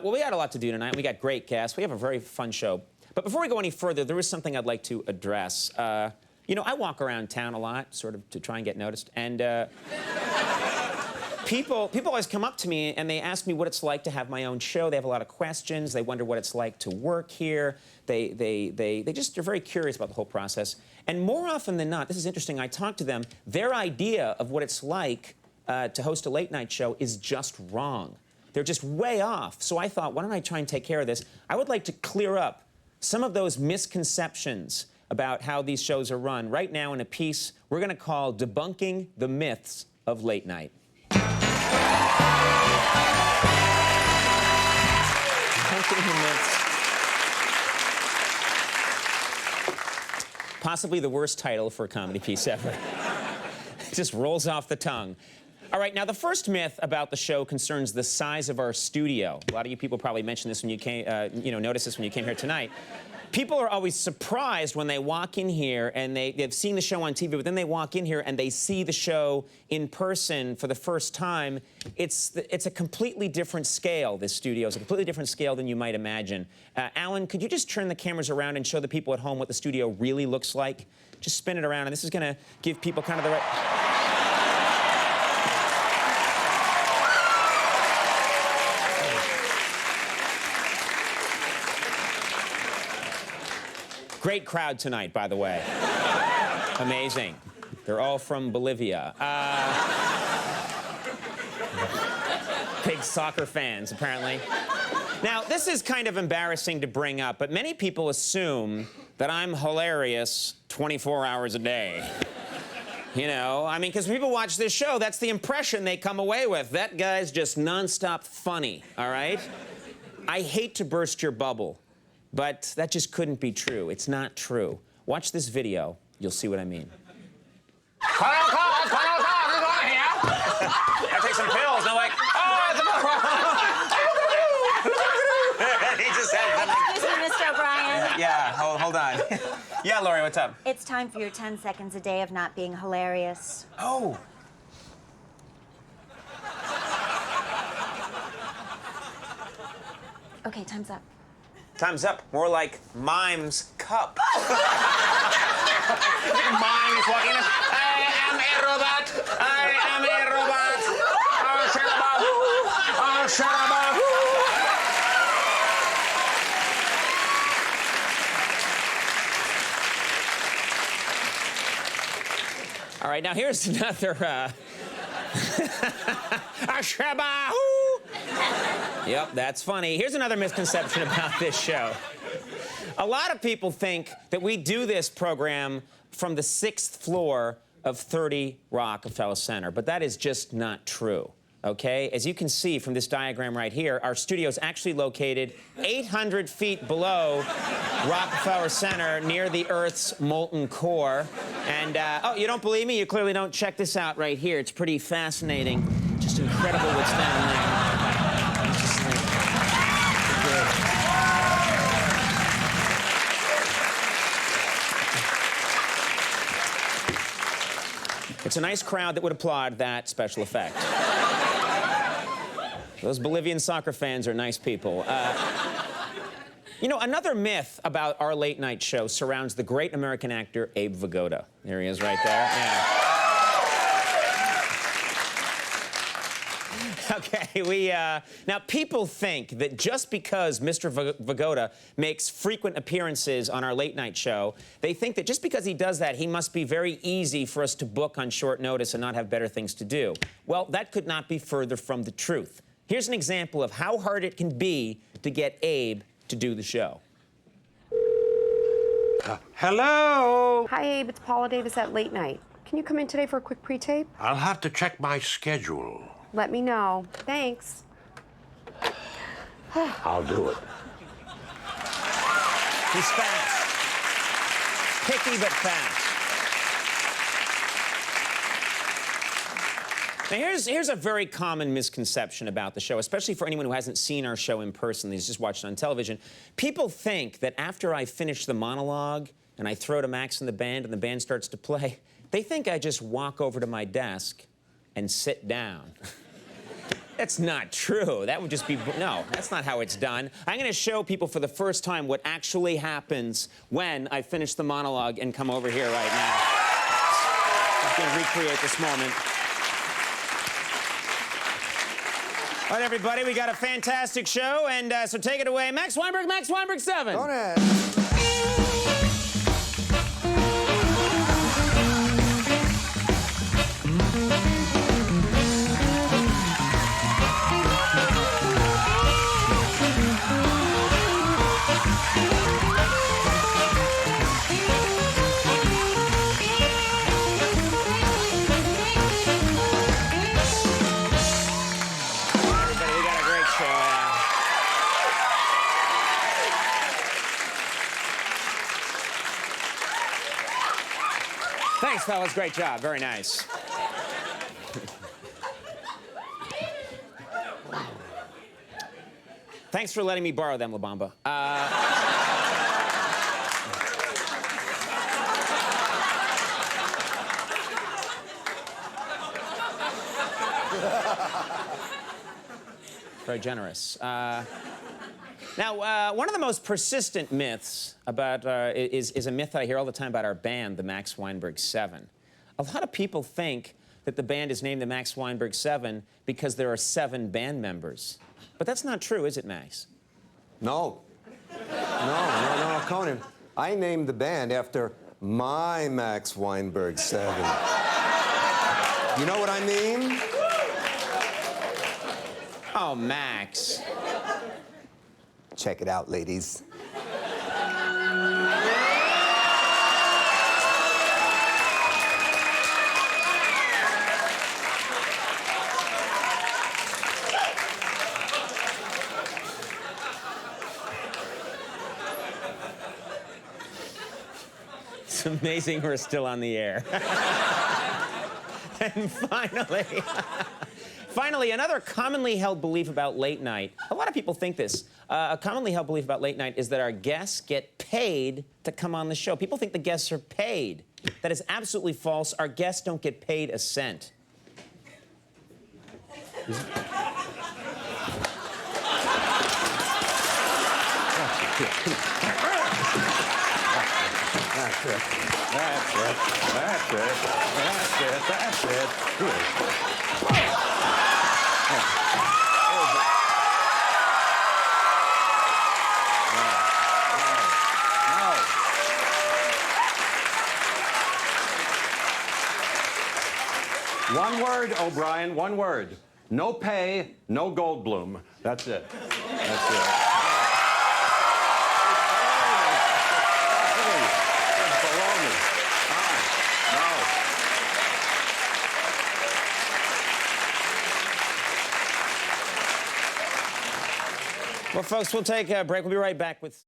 Well, we got a lot to do tonight. We got great guests. We have a very fun show. But before we go any further, there is something I'd like to address. You know, I walk around town a lot, sort of to try and get noticed, and people always come up to me and they ask me what it's like to have my own show. They have a lot of questions. They wonder what it's like to work here. They're very curious about the whole process. And more often than not, this is interesting, I talk to them, their idea of what it's like to host a late-night show is just wrong. They're just way off. So I thought, why don't I try and take care of this? I would like to clear up some of those misconceptions about how these shows are run right now in a piece we're going to call Debunking the Myths of Late Night. Debunking the Myths. Possibly the worst title for a comedy piece ever. It just rolls off the tongue. All right, now the first myth about the show concerns the size of our studio. A lot of you people probably mentioned this when you came, noticed this when you came here tonight. People are always surprised when they walk in here and they've seen the show on TV, but then they walk in here and they see the show in person for the first time. It's a completely different scale, this studio. It's a completely different scale than you might imagine. Alan, could you just turn the cameras around and show the people at home what the studio really looks like? Just spin it around, and this is going to give people kind of the right... Great crowd tonight, by the way. Amazing. They're all from Bolivia. Big soccer fans, apparently. Now, this is kind of embarrassing to bring up, but many people assume that I'm hilarious 24 hours a day. You know, I mean, because people watch this show, that's the impression they come away with. That guy's just nonstop funny, all right? I hate to burst your bubble, but that just couldn't be true. It's not true. Watch this video. You'll see what I mean. I take some pills. And I'm like, oh, he just said something. Excuse me, Mr. O'Brien. Yeah, hold on. Yeah, Lori, what's up? It's time for your 10 seconds a day of not being hilarious. Oh. Okay, time's up. Time's up. More like Mime's cup. Mime's walking in. I am a robot. I am a robot. Oh, sharaba. Oh, sharaba. All right, now here's another, sharaba. Yep, that's funny. Here's another misconception about this show. A lot of people think that we do this program from the 6th floor of 30 Rockefeller Center, but that is just not true, okay? As you can see from this diagram right here, our studio is actually located 800 feet below Rockefeller Center near the Earth's molten core. And, oh, you don't believe me? You clearly don't. Check this out right here. It's pretty fascinating. Just incredible what's down there. It's a nice crowd that would applaud that special effect. Those Bolivian soccer fans are nice people. You know, another myth about our late-night show surrounds the great American actor Abe Vigoda. There he is right there. Yeah. Okay, now people think that just because Mr. Vigoda makes frequent appearances on our late-night show, they think that just because he does that, he must be very easy for us to book on short notice and not have better things to do. Well, that could not be further from the truth. Here's an example of how hard it can be to get Abe to do the show. Hello? Hi, Abe. It's Paula Davis at Late Night. Can you come in today for a quick pre-tape? I'll have to check my schedule. Let me know. Thanks. I'll do it. He's fast. Picky but fast. Now, here's a very common misconception about the show, especially for anyone who hasn't seen our show in person, he's just watched it on television. People think that after I finish the monologue and I throw to Max and the band starts to play, they think I just walk over to my desk and sit down. That's not true. That would just be, no, that's not how it's done. I'm going to show people for the first time what actually happens when I finish the monologue and come over here right now. I'm going to recreate this moment. All right, everybody, we got a fantastic show, and so take it away. Max Weinberg, Max Weinberg 7. Conan. Thanks, fellas. Great job. Very nice. Thanks for letting me borrow them, La Bamba. Very generous. Now, one of the most persistent myths about is a myth that I hear all the time about our band, the Max Weinberg 7. A lot of people think that the band is named the Max Weinberg 7 because there are 7 band members. But that's not true, is it, Max? No. No, Conan. I named the band after my Max Weinberg 7. You know what I mean? Oh, Max. Check it out, ladies. It's amazing we're still on the air. And finally, another commonly held belief about late night. A lot of people think this. A commonly held belief about late night is that our guests get paid to come on the show. People think the guests are paid. That is absolutely false. Our guests don't get paid a cent. That's it. One word, O'Brien, one word. No pay, no Goldblum. That's it. That's it. Well, folks, we'll take a break. We'll be right back with...